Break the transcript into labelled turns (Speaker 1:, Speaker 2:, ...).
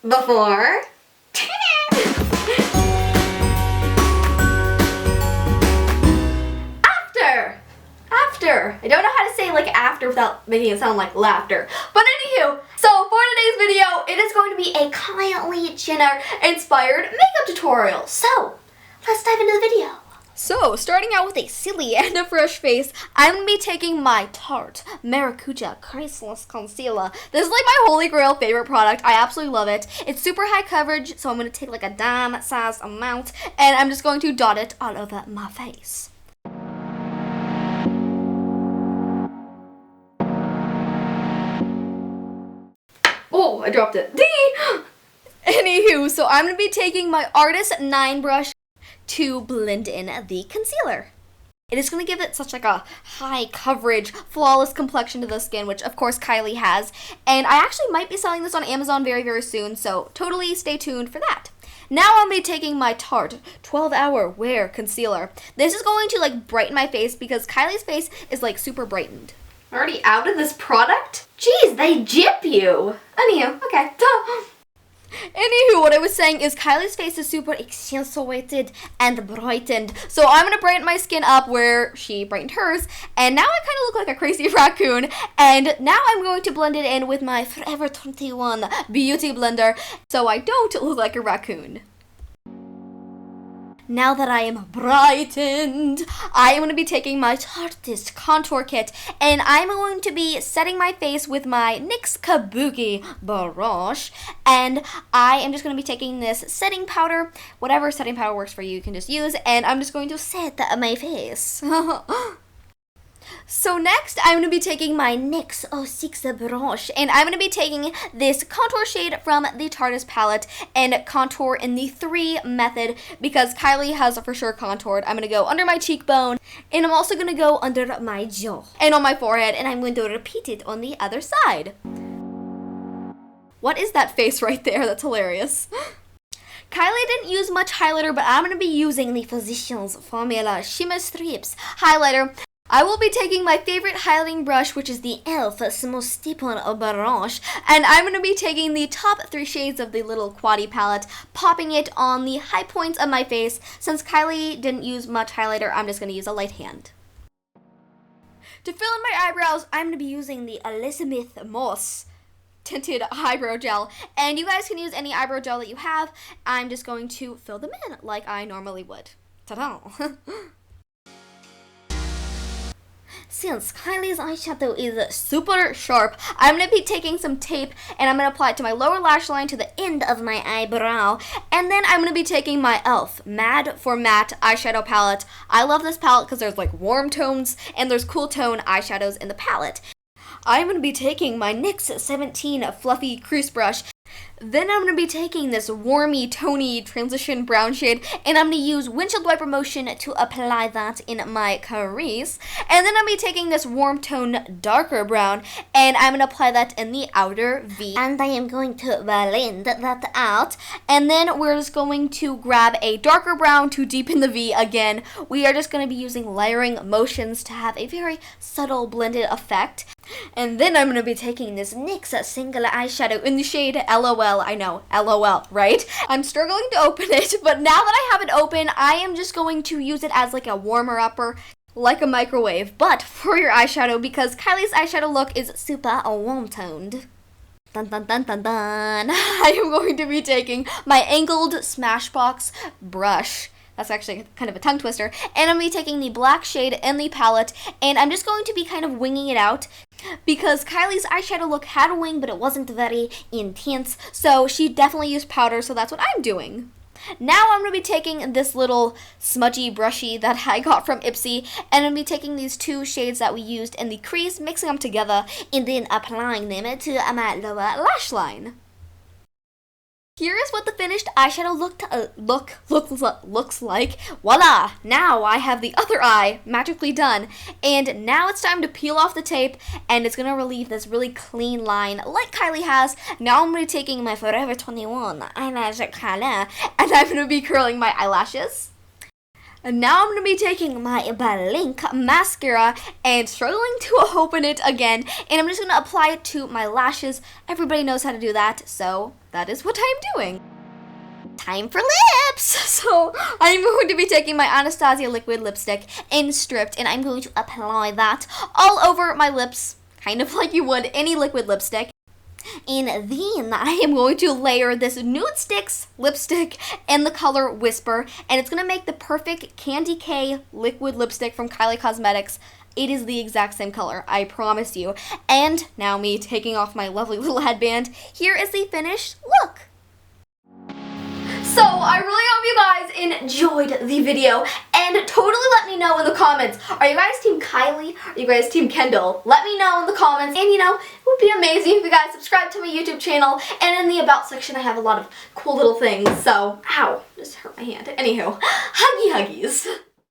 Speaker 1: before. After. I don't know how to say like after without making it sound like laughter. But anywho, so for today's video, it is going to be a Kylie Jenner inspired makeup tutorial. So, let's dive into the video. So, starting out with a silly and a fresh face, I'm going to be taking my Tarte Maracuja Creaseless Concealer. This is like my holy grail favorite product. I absolutely love it. It's super high coverage, so I'm going to take like a dime size amount, and I'm just going to dot it all over my face. Oh, I dropped it. Anywho, so I'm going to be taking my Artist 9 brush to blend in the concealer. It is going to give it such like a high coverage, flawless complexion to the skin, which of course Kylie has. And I actually might be selling this on Amazon very, very soon, so totally stay tuned for that. Now I'm going to be taking my Tarte 12-Hour Wear Concealer. This is going to like brighten my face because Kylie's face is like super brightened. Already out of this product? Jeez, they jip you. Anywho, okay. Anywho, what I was saying is Kylie's face is super accentuated and brightened. So I'm going to brighten my skin up where she brightened hers. And now I kind of look like a crazy raccoon. And now I'm going to blend it in with my Forever 21 Beauty Blender so I don't look like a raccoon. Now that I am brightened, I am going to be taking my Tartiest contour kit, and I'm going to be setting my face with my NYX Kubuki Brush, and I am just going to be taking this setting powder, whatever setting powder works for you, you can just use, and I'm just going to set my face. So next, I'm going to be taking my NYX 06 brush, and I'm going to be taking this contour shade from the Tarteist palette and contour in the 3 method because Kylie has for sure contoured. I'm going to go under my cheekbone, and I'm also going to go under my jaw and on my forehead, and I'm going to repeat it on the other side. What is that face right there? That's hilarious. Kylie didn't use much highlighter, but I'm going to be using the Physicians Formula Shimmer Strips highlighter. I will be taking my favorite highlighting brush, which is the e.l.f. Small Stipple Brush, and I'm going to be taking the top 3 shades of the little quaddy palette, popping it on the high points of my face. Since Kylie didn't use much highlighter, I'm just going to use a light hand. To fill in my eyebrows, I'm going to be using the Elizabeth Moss tinted eyebrow gel, and you guys can use any eyebrow gel that you have. I'm just going to fill them in like I normally would. Ta-da! Since Kylie's eyeshadow is super sharp, I'm going to be taking some tape and I'm going to apply it to my lower lash line to the end of my eyebrow. And then I'm going to be taking my e.l.f. Mad for Matte eyeshadow palette. I love this palette because there's like warm tones and there's cool tone eyeshadows in the palette. I'm going to be taking my NYX 17 Fluffy Crease Brush. Then I'm going to be taking this warmy, tony transition brown shade, and I'm going to use windshield wiper motion to apply that in my crease. And then I'm going to be taking this warm tone darker brown, and I'm going to apply that in the outer V. And I am going to blend that out. And then we're just going to grab a darker brown to deepen the V again. We are just going to be using layering motions to have a very subtle blended effect. And then I'm going to be taking this NYX single eyeshadow in the shade LOL. I know, LOL, right? I'm struggling to open it, but now that I have it open, I am just going to use it as like a warmer-upper, like a microwave, but for your eyeshadow, because Kylie's eyeshadow look is super warm-toned. Dun dun dun dun dun. I am going to be taking my angled Smashbox brush. That's actually kind of a tongue twister. And I'm going to be taking the black shade in the palette, and I'm just going to be kind of winging it out because Kylie's eyeshadow look had a wing, but it wasn't very intense, so she definitely used powder, so that's what I'm doing. Now I'm going to be taking this little smudgy brushy that I got from Ipsy, and I'm going to be taking these 2 shades that we used in the crease, mixing them together, and then applying them to my lower lash line. Here is what the finished eyeshadow looks like. Voila! Now I have the other eye magically done. And now it's time to peel off the tape, and it's going to relieve this really clean line like Kylie has. Now I'm going to be taking my Forever 21 eyelash color, and I'm going to be curling my eyelashes. And now I'm going to be taking my Blink mascara and struggling to open it again. And I'm just going to apply it to my lashes. Everybody knows how to do that, so that is what I'm doing. Time for lips! So I'm going to be taking my Anastasia liquid lipstick in Stripped, and I'm going to apply that all over my lips, kind of like you would any liquid lipstick. And then I am going to layer this Nude Sticks lipstick in the color Whisper, and it's going to make the perfect Candy K liquid lipstick from Kylie Cosmetics. It is the exact same color, I promise you. And now me taking off my lovely little headband, here is the finished look. So, I really hope you guys enjoyed the video, and totally let me know in the comments, are you guys team Kylie, or are you guys team Kendall? Let me know in the comments, and you know, it would be amazing if you guys subscribe to my YouTube channel, and in the About section I have a lot of cool little things, so, ow, just hurt my hand. Anywho, huggy huggies.